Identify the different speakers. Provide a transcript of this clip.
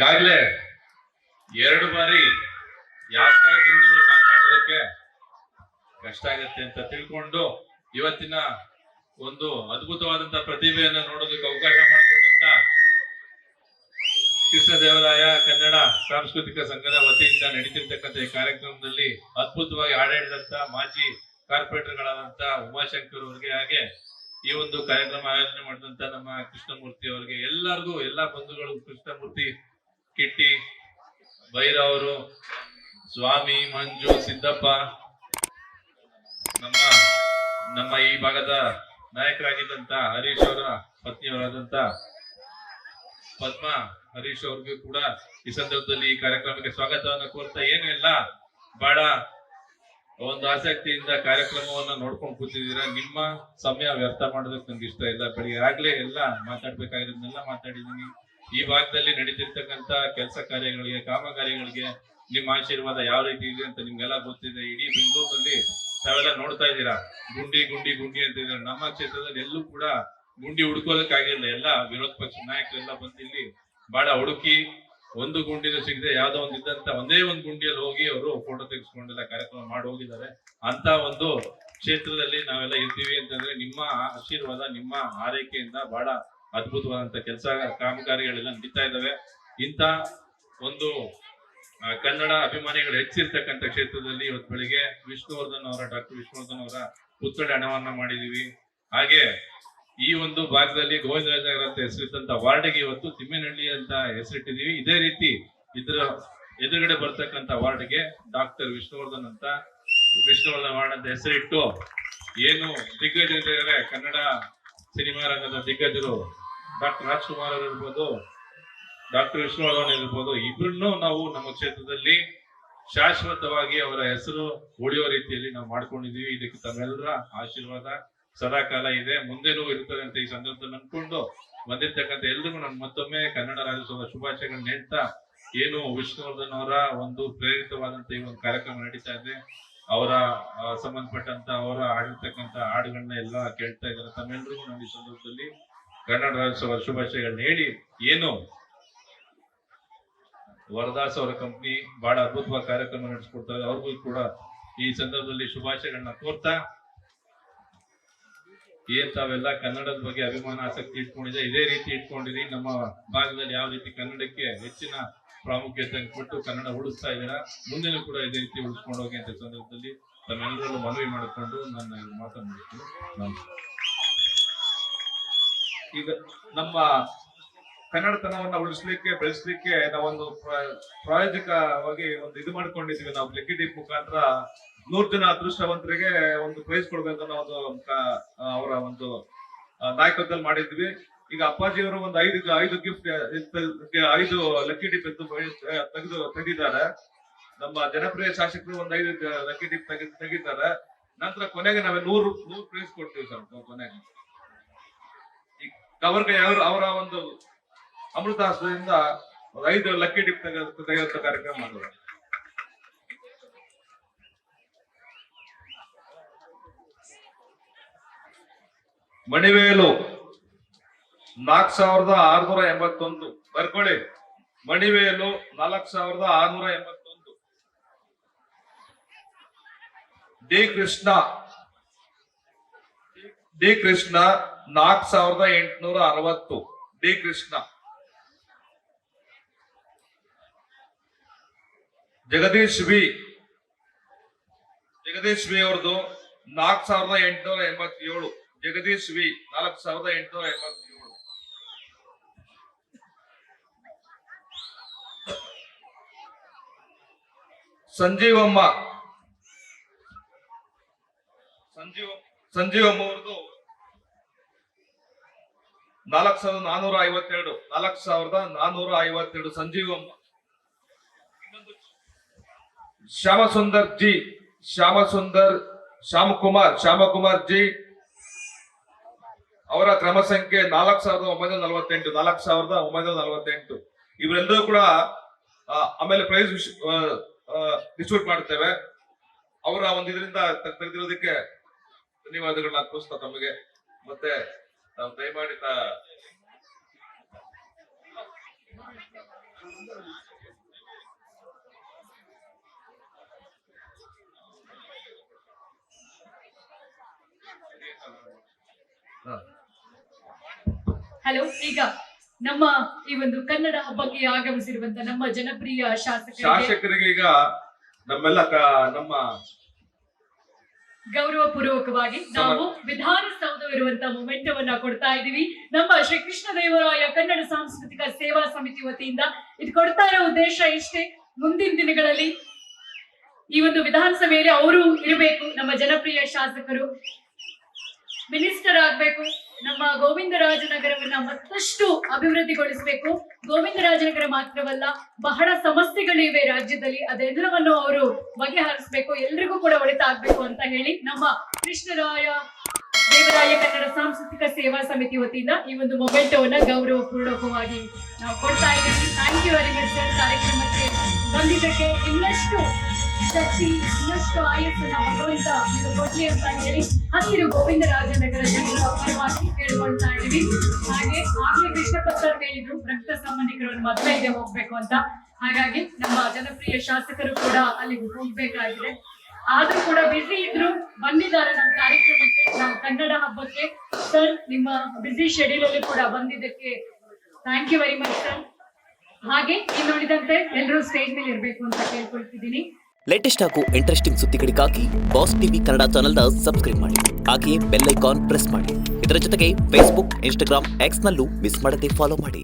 Speaker 1: ಈಗಾಗಲೇ 2 ಬಾರಿ ಯಾವ ಕಾರ್ಯಕ್ರಮದಲ್ಲೂ ಮಾತಾಡೋದಕ್ಕೆ ಕಷ್ಟ ಆಗುತ್ತೆ ಅಂತ ತಿಳ್ಕೊಂಡು ಇವತ್ತಿನ ಒಂದು ಅದ್ಭುತವಾದಂತಹ ಪ್ರತಿಭೆಯನ್ನು ನೋಡೋದಕ್ಕೆ ಅವಕಾಶ ಮಾಡಿಕೊಟ್ಟಂತ ಕೃಷ್ಣದೇವರಾಯ ಕನ್ನಡ ಸಾಂಸ್ಕೃತಿಕ ಸಂಘದ ವತಿಯಿಂದ ನಡೀತಿರ್ತಕ್ಕಂಥ ಈ ಕಾರ್ಯಕ್ರಮದಲ್ಲಿ ಅದ್ಭುತವಾಗಿ ಹಾಡಾಡಿದಂತ ಮಾಜಿ ಕಾರ್ಪೊರೇಟರ್ಗಳಾದಂತ ಉಮಾಶಂಕರ್ ಅವರಿಗೆ, ಹಾಗೆ ಈ ಒಂದು ಕಾರ್ಯಕ್ರಮ ಆಯೋಜನೆ ಮಾಡಿದಂತ ನಮ್ಮ ಕೃಷ್ಣಮೂರ್ತಿ ಅವರಿಗೆ, ಎಲ್ಲರಿಗೂ ಎಲ್ಲ ಬಂಧುಗಳು, ಕೃಷ್ಣಮೂರ್ತಿ, ಕಿಟ್ಟಿ, ಭೈರವರು, ಸ್ವಾಮಿ, ಮಂಜು, ಸಿದ್ದಪ್ಪ, ನಮ್ಮ ಈ ಭಾಗದ ನಾಯಕರಾಗಿದ್ದಂತ ಹರೀಶ್ ಅವರ ಪತ್ನಿಯವರಾದಂತ ಪದ್ಮಾ ಹರೀಶ್ ಅವ್ರಿಗೂ ಕೂಡ ಈ ಸಂದರ್ಭದಲ್ಲಿ ಈ ಕಾರ್ಯಕ್ರಮಕ್ಕೆ ಸ್ವಾಗತವನ್ನು ಕೋರ್ತಾ, ಏನು ಇಲ್ಲ ಬಹಳ ಒಂದು ಆಸಕ್ತಿಯಿಂದ ಕಾರ್ಯಕ್ರಮವನ್ನ ನೋಡ್ಕೊಂಡು ಕೂತಿದ್ದೀರಾ. ನಿಮ್ಮ ಸಮಯ ವ್ಯರ್ಥ ಮಾಡೋದಕ್ಕೆ ನಂಗೆ ಇಷ್ಟ ಇಲ್ಲ. ಬೆಳಿಗ್ಗೆ ಆಗ್ಲೇ ಎಲ್ಲ ಮಾತಾಡ್ಬೇಕಾಗಿರೋದನ್ನೆಲ್ಲ ಮಾತಾಡಿದೀನಿ. ಈ ಭಾಗದಲ್ಲಿ ನಡೀತಿರ್ತಕ್ಕಂತ ಕೆಲಸ ಕಾರ್ಯಗಳಿಗೆ, ಕಾಮಗಾರಿಗಳಿಗೆ ನಿಮ್ಮ ಆಶೀರ್ವಾದ ಯಾವ ರೀತಿ ಇದೆ ಅಂತ ನಿಮ್ಗೆಲ್ಲ ಗೊತ್ತಿದೆ. ಇಡೀ ಬೆಂಗಳೂರಲ್ಲಿ ತಾವೆಲ್ಲ ನೋಡ್ತಾ ಇದ್ದೀರಾ, ಗುಂಡಿ ಗುಂಡಿ ಗುಂಡಿ ಅಂತ ಇದ್ದಾರೆ. ನಮ್ಮ ಕ್ಷೇತ್ರದಲ್ಲಿ ಎಲ್ಲೂ ಕೂಡ ಗುಂಡಿ ಹುಡುಕೋದಕ್ಕಾಗಿಲ್ಲ. ಎಲ್ಲ ವಿರೋಧ ಪಕ್ಷ ನಾಯಕರೆಲ್ಲ ಬಂದಿಲ್ಲಿ ಬಹಳ ಹುಡುಕಿ ಒಂದು ಗುಂಡಿನೂ ಸಿಗದೆ ಯಾವ್ದೋ ಒಂದು ಇದ್ದಂತ ಒಂದೇ ಒಂದು ಗುಂಡಿಯಲ್ಲಿ ಹೋಗಿ ಅವರು ಫೋಟೋ ತೆಗೆಸ್ಕೊಂಡೆಲ್ಲ ಕಾರ್ಯಕ್ರಮ ಮಾಡಿ ಹೋಗಿದ್ದಾರೆ. ಅಂತ ಒಂದು ಕ್ಷೇತ್ರದಲ್ಲಿ ನಾವೆಲ್ಲ ಇರ್ತೀವಿ ಅಂತಂದ್ರೆ ನಿಮ್ಮ ಆಶೀರ್ವಾದ, ನಿಮ್ಮ ಆರೈಕೆಯಿಂದ ಬಹಳ ಅದ್ಭುತವಾದಂತ ಕೆಲಸ ಕಾಮಗಾರಿಗಳೆಲ್ಲ ನಡೀತಾ ಇದಾವೆ. ಇಂತ ಒಂದು ಕನ್ನಡ ಅಭಿಮಾನಿಗಳು ಹೆಚ್ಚಿರ್ತಕ್ಕಂಥ ಕ್ಷೇತ್ರದಲ್ಲಿ ಇವತ್ತು ಬೆಳಿಗ್ಗೆ ಡಾಕ್ಟರ್ ವಿಷ್ಣುವರ್ಧನ್ ಅವರ ಪುತ್ಥಳಿ ಹಣವನ್ನ ಮಾಡಿದೀವಿ. ಹಾಗೆ ಈ ಒಂದು ಭಾಗದಲ್ಲಿ ಗೋವಿಂದರಾಜನಗರ ಅಂತ ಹೆಸರಿದ್ದಂತ ವಾರ್ಡ್ಗೆ ಇವತ್ತು ತಿಮ್ಮೇನಹಳ್ಳಿ ಅಂತ ಹೆಸರಿಟ್ಟಿದೀವಿ. ಇದೇ ರೀತಿ ಇದರ ಎದುರುಗಡೆ ಬರ್ತಕ್ಕಂಥ ವಾರ್ಡ್ಗೆ ಡಾಕ್ಟರ್ ವಿಷ್ಣುವರ್ಧನ್ ವಾರ್ಡ್ ಅಂತ ಹೆಸರಿಟ್ಟು, ಏನು ದಿಗ್ಗಜರಿದ್ದಾರೆ ಕನ್ನಡ ಸಿನಿಮಾ ರಂಗದ ದಿಗ್ಗಜರು, ಡಾಕ್ಟರ್ ರಾಜ್ಕುಮಾರ್ ಅವರು ಇರ್ಬೋದು, ಡಾಕ್ಟರ್ ವಿಷ್ಣುವರ್ಧನ್ ಇರ್ಬೋದು, ಇಬ್ರನ್ನು ನಾವು ನಮ್ಮ ಕ್ಷೇತ್ರದಲ್ಲಿ ಶಾಶ್ವತವಾಗಿ ಅವರ ಹೆಸರು ಉಳಿಯುವ ರೀತಿಯಲ್ಲಿ ನಾವು ಮಾಡ್ಕೊಂಡಿದೀವಿ. ಇದಕ್ಕೆ ತಮ್ಮೆಲ್ಲರ ಆಶೀರ್ವಾದ ಸದಾಕಾಲ ಇದೆ, ಮುಂದೆನೂ ಇರ್ತದೆ ಅಂತ ಈ ಸಂದರ್ಭದಲ್ಲಿ ಅನ್ಕೊಂಡು ಬಂದಿರ್ತಕ್ಕಂಥ ಎಲ್ರಿಗೂ ನಾನು ಮತ್ತೊಮ್ಮೆ ಕನ್ನಡ ರಾಜ್ಯೋತ್ಸವದ ಶುಭಾಶಯಗಳನ್ನ ಹೇಳ್ತಾ, ಏನು ವಿಷ್ಣುವರ್ಧನ್ ಅವರ ಒಂದು ಪ್ರೇರಿತವಾದಂತ ಈ ಒಂದು ಕಾರ್ಯಕ್ರಮ ನಡೀತಾ ಇದೆ, ಅವರ ಸಂಬಂಧಪಟ್ಟಂತ ಅವರ ಆಡಿರ್ತಕ್ಕಂಥ ಹಾಡುಗಳನ್ನ ಎಲ್ಲ ಕೇಳ್ತಾ ಇದ್ದಾರೆ. ತಮ್ಮೆಲ್ಲರಿಗೂ ನಾನು ಈ ಸಂದರ್ಭದಲ್ಲಿ ಕನ್ನಡ ರಾಜ್ಯೋತ್ಸವದ ಶುಭಾಶಯಗಳನ್ನ ಹೇಳಿ, ಏನು ವರದಾಸ್ ಅವರ ಕಂಪ್ನಿ ಬಹಳ ಅದ್ಭುತವಾದ ಕಾರ್ಯಕ್ರಮ ನಡೆಸ್ಕೊಡ್ತಾರೆ, ಅವ್ರಿಗೂ ಕೂಡ ಈ ಸಂದರ್ಭದಲ್ಲಿ ಶುಭಾಶಯಗಳನ್ನ ಕೋರ್ತಾ, ಏನ್ ತಾವೆಲ್ಲ ಕನ್ನಡದ ಬಗ್ಗೆ ಅಭಿಮಾನ ಆಸಕ್ತಿ ಇಟ್ಕೊಂಡಿದೆ, ಇದೇ ರೀತಿ ಇಟ್ಕೊಂಡಿರಿ. ನಮ್ಮ ಭಾಗದಲ್ಲಿ ಯಾವ ರೀತಿ ಕನ್ನಡಕ್ಕೆ ಹೆಚ್ಚಿನ ಪ್ರಾಮುಖ್ಯತೆ ಕೊಟ್ಟು ಕನ್ನಡ ಉಳಿಸ್ತಾ ಇದ್ದೀರಾ, ಮುಂದೆನೂ ಕೂಡ ಇದೇ ರೀತಿ ಉಳಿಸ್ಕೊಂಡು ಹೋಗಿ ಅಂತ ಸಂದರ್ಭದಲ್ಲಿ ತಮ್ಮೆಲ್ಲರಲ್ಲೂ ಮನವಿ ಮಾಡಿಕೊಂಡು ನನ್ನ ಮಾತನಾಡ್ತೀನಿ.
Speaker 2: ಈಗ ನಮ್ಮ ಕನ್ನಡತನವನ್ನ ಉಳಿಸ್ಲಿಕ್ಕೆ, ಬೆಳೆಸ್ಲಿಕ್ಕೆ ನಾವೊಂದು ಪ್ರಾಯೋಜಿಕವಾಗಿ ಒಂದು ಇದು ಮಾಡ್ಕೊಂಡಿದೀವಿ. ನಾವು ಲಕ್ಕಿ ಡಿಪ್ ಮುಖಾಂತರ 100 ಜನ ಅದೃಷ್ಟವಂತರಿಗೆ ಒಂದು ಪ್ರೈಸ್ ಕೊಡ್ಬೇಕನ್ನೋ ಒಂದು ಅವರ ಒಂದು ನಾಯಕತ್ವದಲ್ಲಿ ಮಾಡಿದ್ವಿ. ಈಗ ಅಪ್ಪಾಜಿಯವರು ಒಂದು 5 ಗಿಫ್ಟ್ 5 ಲಕ್ಕಿ ಡಿಪ್ ತೆಗೆದಿದ್ದಾರೆ. ನಮ್ಮ ಜನಪ್ರಿಯ ಶಾಸಕರು ಒಂದು 5 ಲಕ್ಕಿ ಡಿಪ್ ತೆಗಿದ್ದಾರೆ. ನಂತರ ಕೊನೆಗೆ ನಾವೇ 100 ಪ್ರೈಸ್ ಕೊಡ್ತೀವಿ ಸರ್. ಕೊನೆಗೆ ಅವರಿಗೆ ಅವರ ಒಂದು ಅಮೃತ ಹಸ್ತದಿಂದ 5 ಲಕ್ಕಿ ಡಿಪ್ ತೆಗೆಯುವಂತ ಕಾರ್ಯಕ್ರಮ ಮಾಡಿದ್ರು. ಮಣಿವೇಲು 4681 ಬರ್ಕೊಳ್ಳಿ. Manivelu 4681. D Krishna 4860. D Krishna. Jagadish V ಅವ್ರದ್ದು 4887. ಜಗದೀಶ್ ವಿ 4887. ಸಂಜೀವಮ್ಮ ಅವ್ರದ್ದು 4452. 4452 ಸಂಜೀವಮ್ಮ. ಶ್ಯಾಮಕುಮಾರ್ ಜಿ ಅವರ ಕ್ರಮ ಸಂಖ್ಯೆ 4948. 4948. ಇವರೆಲ್ಲರೂ ಕೂಡ ಆಮೇಲೆ ಪ್ರೈಸ್ ಡಿಸ್ಟ್ರಿಬ್ಯೂಟ್ ಮಾಡ್ತೇವೆ. ಅವರ ಒಂದು ಇದರಿಂದ ತೆಗೆದಿರೋದಕ್ಕೆ ಧನ್ಯವಾದಗಳನ್ನ ಅರ್ಪಿಸ್ತಾ ತಮಗೆ. ಮತ್ತೆ ದಯಮಾಡಿ
Speaker 3: ಹಲೋ, ಈಗ ನಮ್ಮ ಈ ಒಂದು ಕನ್ನಡ ಹಬ್ಬಕ್ಕೆ ಆಗಮಿಸಿರುವಂತ ನಮ್ಮ ಜನಪ್ರಿಯ
Speaker 2: ಶಾಸಕರಿಗೆ ಈಗ ನಮ್ಮ
Speaker 3: ಗೌರವ ಪೂರ್ವಕವಾಗಿ ನಾವು ವಿಧಾನಸೌಧವಿರುವಂತ ಮೊಮೆಂಟವನ್ನ ಕೊಡ್ತಾ ಇದೀವಿ. ನಮ್ಮ ಶ್ರೀ ಕೃಷ್ಣದೇವರಾಯ ಕನ್ನಡ ಸಾಂಸ್ಕೃತಿಕ ಸೇವಾ ಸಮಿತಿ ವತಿಯಿಂದ ಇದು ಕೊಡ್ತಾ ಇರೋ ಉದ್ದೇಶ ಇಷ್ಟೇ. ಮುಂದಿನ ದಿನಗಳಲ್ಲಿ ಈ ಒಂದು ವಿಧಾನಸಭೆಯಲ್ಲಿ ಅವರು ಇರಬೇಕು, ನಮ್ಮ ಜನಪ್ರಿಯ ಶಾಸಕರು ಮಿನಿಸ್ಟರ್ ಆಗ್ಬೇಕು, ನಮ್ಮ ಗೋವಿಂದರಾಜನಗರವನ್ನ ಮತ್ತಷ್ಟು ಅಭಿವೃದ್ಧಿಗೊಳಿಸಬೇಕು. ಗೋವಿಂದರಾಜನಗರ ಮಾತ್ರವಲ್ಲ, ಬಹಳ ಸಮಸ್ಯೆಗಳಿವೆ ರಾಜ್ಯದಲ್ಲಿ, ಅದೆಲ್ಲವನ್ನು ಅವರು ಬಗೆಹರಿಸಬೇಕು, ಎಲ್ರಿಗೂ ಕೂಡ ಒಳಿತಾಗ್ಬೇಕು ಅಂತ ಹೇಳಿ ನಮ್ಮ ಕೃಷ್ಣರಾಯ ದೇವರಾಯ ಕನ್ನಡ ಸಾಂಸ್ಕೃತಿಕ ಸೇವಾ ಸಮಿತಿ ವತಿಯಿಂದ ಈ ಒಂದು ಮೊಮೆಂಟವನ್ನ ಗೌರವ ಪೂರ್ವಕವಾಗಿ ನಾವು ಕೊಡ್ತಾ ಇದ್ದೀವಿ. Thank you very much sir. ಕಾರ್ಯಕ್ರಮಕ್ಕೆ ಬಂದಿದ್ದಕ್ಕೆ ಇನ್ನಷ್ಟು ಶಕ್ತಿ, ಇನ್ನಷ್ಟು ಆಯಸ್ಸನ್ನ ಭಗವಂತ ಇದು ಕೊಡ್ಲಿ ಅಂತ ಹೇಳಿ ಹಸಿರು ಗೋವಿಂದರಾಜನಗರ ಜನರ ಪರವಾಗಿ ಕೇಳ್ಕೊಳ್ತಾ ಇದೀವಿ. ಹಾಗೆ ಆಗ್ಲೇ ಕೃಷ್ಣಪ್ಪ ಸರ್ ಹೇಳಿದ್ರು ರಕ್ತ ಸಂಬಂಧಿಕರು ಮದುವೆಗೆ ಹೋಗ್ಬೇಕು ಅಂತ. ಹಾಗಾಗಿ ನಮ್ಮ ಜನಪ್ರಿಯ ಶಾಸಕರು ಕೂಡ ಅಲ್ಲಿಗೆ ಹೋಗ್ಬೇಕಾಗಿದೆ. ಆದ್ರೂ ಕೂಡ ಬಿಸಿ ಇದ್ರು ಬಂದಿದ್ದಾರೆ ನಮ್ಮ ಕಾರ್ಯಕ್ರಮಕ್ಕೆ, ನಮ್ಮ ಕನ್ನಡ ಹಬ್ಬಕ್ಕೆ. ಸರ್, ನಿಮ್ಮ ಬಿಸಿ ಶೆಡ್ಯೂಲ್ ಅಲ್ಲಿ ಕೂಡ ಬಂದಿದ್ದಕ್ಕೆ thank you very much sir. ಹಾಗೆ ಇನ್ನುಳಿದಂತೆ ಎಲ್ಲರೂ ಸ್ಟೇಜ್ ಮೇಲೆ ಇರ್ಬೇಕು ಅಂತ ಕೇಳ್ಕೊಳ್ತಿದ್ದೀನಿ.
Speaker 4: ಲೇಟೆಸ್ಟ್ ಹಾಗೂ ಇಂಟ್ರೆಸ್ಟಿಂಗ್ ಸುದ್ದಿಗಳಿಗಾಗಿ ಬಾಸ್ ಟಿವಿ ಕನ್ನಡ ಚಾನೆಲ್ನ ಸಬ್ಸ್ಕ್ರೈಬ್ ಮಾಡಿ. ಹಾಗೆಯೇ ಬೆಲ್ ಐಕಾನ್ ಪ್ರೆಸ್ ಮಾಡಿ. ಇದರ ಜೊತೆಗೆ ಫೇಸ್ಬುಕ್, ಇನ್ಸ್ಟಾಗ್ರಾಮ್, ಎಕ್ಸ್ ನಲ್ಲೂ ಮಿಸ್ ಮಾಡದೆ ಫಾಲೋ ಮಾಡಿ.